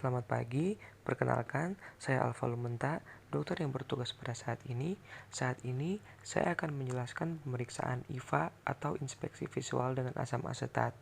Selamat pagi, perkenalkan saya Alfa Lumenta, dokter yang bertugas pada saat ini. Saat ini saya akan menjelaskan pemeriksaan IVA atau inspeksi visual dengan asam asetat.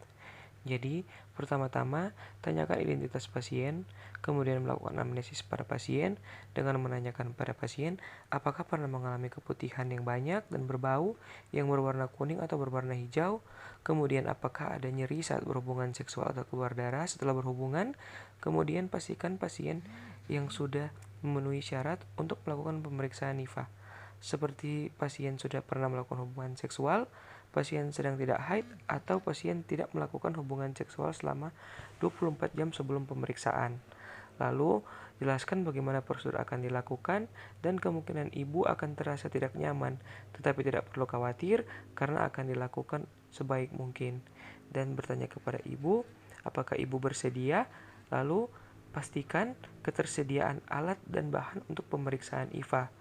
Jadi, pertama-tama tanyakan identitas pasien, kemudian melakukan anamnesis pada pasien dengan menanyakan pada pasien apakah pernah mengalami keputihan yang banyak dan berbau, yang berwarna kuning atau berwarna hijau, kemudian apakah ada nyeri saat berhubungan seksual atau keluar darah setelah berhubungan, kemudian pastikan pasien yang sudah memenuhi syarat untuk melakukan pemeriksaan IVA, seperti pasien sudah pernah melakukan hubungan seksual, pasien sedang tidak haid, atau pasien tidak melakukan hubungan seksual selama 24 jam sebelum pemeriksaan. Lalu, jelaskan bagaimana prosedur akan dilakukan dan kemungkinan ibu akan terasa tidak nyaman, tetapi tidak perlu khawatir karena akan dilakukan sebaik mungkin. Dan bertanya kepada ibu, apakah ibu bersedia? Lalu, pastikan ketersediaan alat dan bahan untuk pemeriksaan IVA.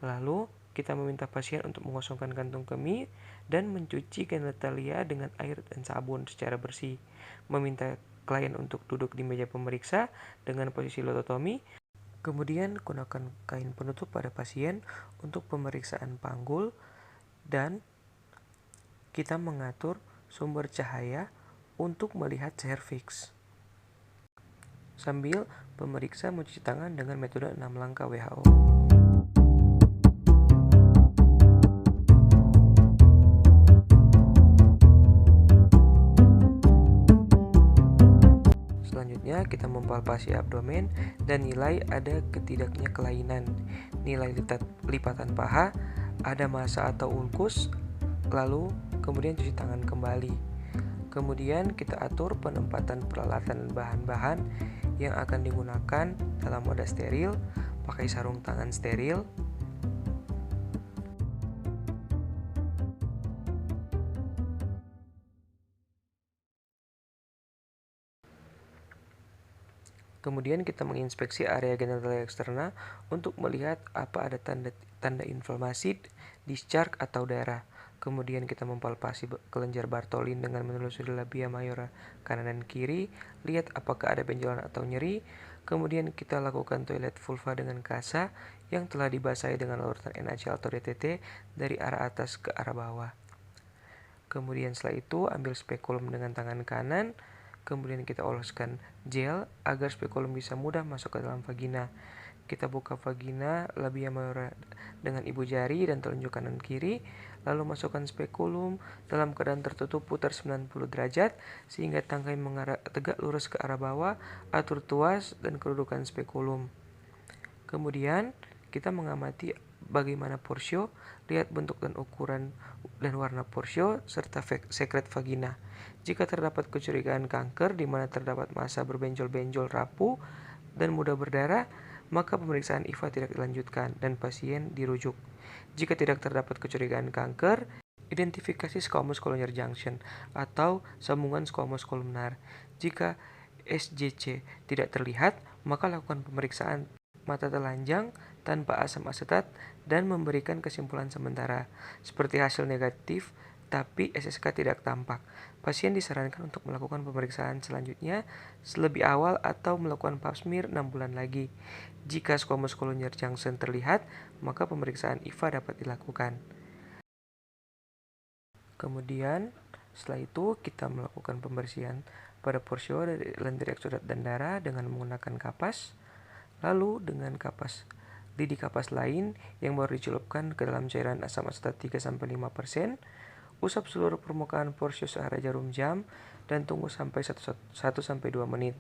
Lalu, kita meminta pasien untuk mengosongkan kantung kemih dan mencuci genitalia dengan air dan sabun secara bersih. Meminta klien untuk duduk di meja pemeriksa dengan posisi lototomi. Kemudian, gunakan kain penutup pada pasien untuk pemeriksaan panggul dan kita mengatur sumber cahaya untuk melihat serviks. Sambil pemeriksa mencuci tangan dengan metode 6 langkah WHO. Selanjutnya, kita mempalpasi abdomen dan nilai ada ketidaknya kelainan. Nilai lipatan paha, ada massa atau ulkus, lalu kemudian cuci tangan kembali. Kemudian kita atur penempatan peralatan dan bahan-bahan yang akan digunakan dalam mode steril, pakai sarung tangan steril. Kemudian kita menginspeksi area genitalia eksterna untuk melihat apa ada tanda inflamasi, discharge atau darah. Kemudian kita mempalpasi kelenjar Bartholin dengan menelusuri labia mayora kanan dan kiri, lihat apakah ada benjolan atau nyeri. Kemudian kita lakukan toilet vulva dengan kasa yang telah dibasahi dengan larutan NaCl atau DTT dari arah atas ke arah bawah. Kemudian setelah itu ambil spekulum dengan tangan kanan, kemudian kita oleskan gel agar spekulum bisa mudah masuk ke dalam vagina. Kita buka vagina labia mayora dengan ibu jari dan telunjuk kanan kiri, lalu masukkan spekulum dalam keadaan tertutup putar 90 derajat sehingga tangkai mengarah tegak lurus ke arah bawah, atur tuas dan kedudukan spekulum. Kemudian kita mengamati bagaimana porsio, lihat bentuk dan ukuran dan warna porsio, serta sekret vagina. Jika terdapat kecurigaan kanker di mana terdapat massa berbenjol-benjol rapuh dan mudah berdarah, maka pemeriksaan IVA tidak dilanjutkan dan pasien dirujuk. Jika tidak terdapat kecurigaan kanker, identifikasi squamous columnar junction atau sambungan squamous kolumnar. Jika SJC tidak terlihat, maka lakukan pemeriksaan mata telanjang tanpa asam asetat dan memberikan kesimpulan sementara. Seperti hasil negatif tapi SSK tidak tampak, pasien disarankan untuk melakukan pemeriksaan selanjutnya lebih awal atau melakukan pap smear 6 bulan lagi. Jika squamous columnar junction terlihat, maka pemeriksaan IVA dapat dilakukan. Kemudian setelah itu kita melakukan pembersihan pada porsio dari lendir eksudat dan darah dengan menggunakan kapas. Lalu dengan lidi kapas lain yang baru dicelupkan ke dalam cairan asam asetat 3-5%, usap seluruh permukaan porsio searah jarum jam dan tunggu sampai 1-2 menit.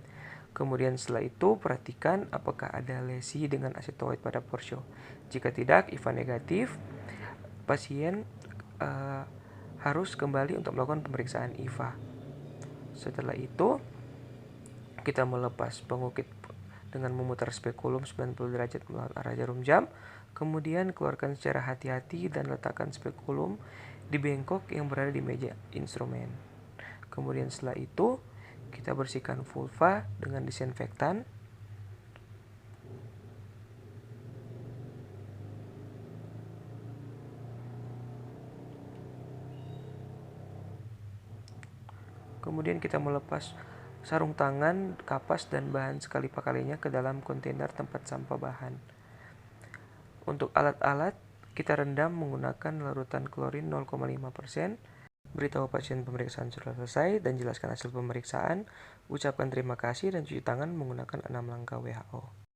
Kemudian setelah itu perhatikan apakah ada lesi dengan asetoid pada porsio. Jika tidak, IVA negatif, pasien harus kembali untuk melakukan pemeriksaan IVA. Setelah itu kita melepas pengukit dengan memutar spekulum 90 derajat melawan arah jarum jam, kemudian keluarkan secara hati-hati dan letakkan spekulum di bengkok yang berada di meja instrumen. Kemudian setelah itu kita bersihkan vulva dengan disinfektan. Kemudian kita melepas sarung tangan, kapas, dan bahan sekali pakainya ke dalam kontainer tempat sampah bahan. Untuk alat-alat, kita rendam menggunakan larutan klorin 0,5%, beritahu pasien pemeriksaan sudah selesai, dan jelaskan hasil pemeriksaan, ucapkan terima kasih, dan cuci tangan menggunakan 6 langkah WHO.